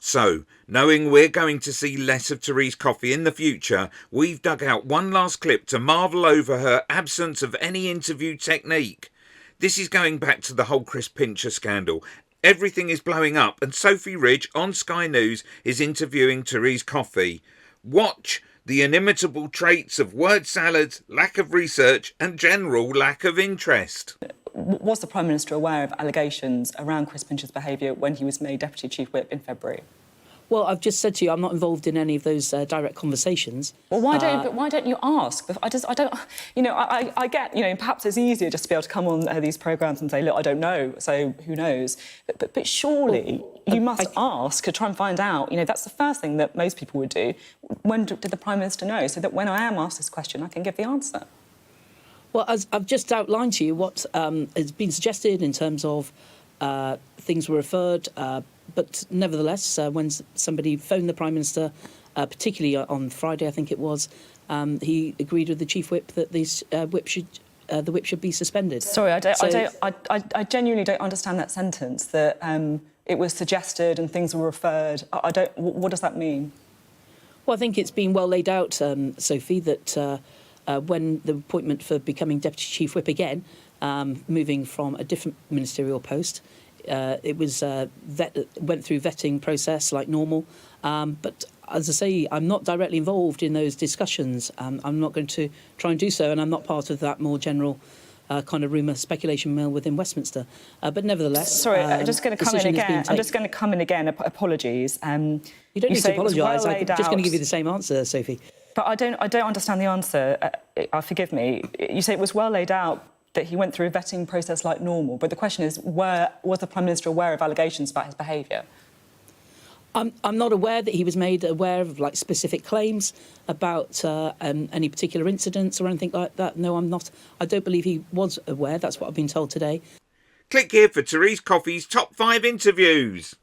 So, knowing we're going to see less of Therese Coffey in the future, we've dug out one last clip to marvel over her absence of any interview technique. This is going back to the whole Chris Pincher scandal. Everything is blowing up and Sophie Ridge on Sky News is interviewing Therese Coffey. Watch the inimitable traits of word salad, lack of research and general lack of interest. Was the Prime Minister aware of allegations around Chris Pincher's behaviour when he was made Deputy Chief Whip in February? Well, I've just said to you, I'm not involved in any of those direct conversations. Well, why don't you ask? I don't. You know, I get. You know, perhaps it's easier just to be able to come on these programmes and say, look, I don't know, so who knows? But surely you must ask to try and find out. You know, that's the first thing that most people would do. When did the Prime Minister know? So that when I am asked this question, I can give the answer. Well, as I've just outlined to you what has been suggested in terms of things were referred, but nevertheless, when somebody phoned the Prime Minister, particularly on Friday, I think it was, he agreed with the Chief Whip that the whip should be suspended. Sorry, I genuinely don't understand that sentence. That it was suggested and things were referred. I don't. What does that mean? Well, I think it's been well laid out, Sophie, that when the appointment for becoming Deputy Chief Whip again, moving from a different ministerial post, it was went through vetting process like normal. But as I say, I'm not directly involved in those discussions. I'm not going to try and do so, and I'm not part of that more general kind of rumour, speculation mill within Westminster. But nevertheless, sorry, I'm just going to come in again. I'm just going to come in again. Apologies. You don't need to apologise. I'm just going to give you the same answer, Sophie. But I don't understand the answer. Forgive me. You say it was well laid out that he went through a vetting process like normal. But the question is, was the Prime Minister aware of allegations about his behaviour? I'm not aware that he was made aware of like specific claims about any particular incidents or anything like that. No, I'm not. I don't believe he was aware. That's what I've been told today. Click here for Therese Coffey's top 5 interviews.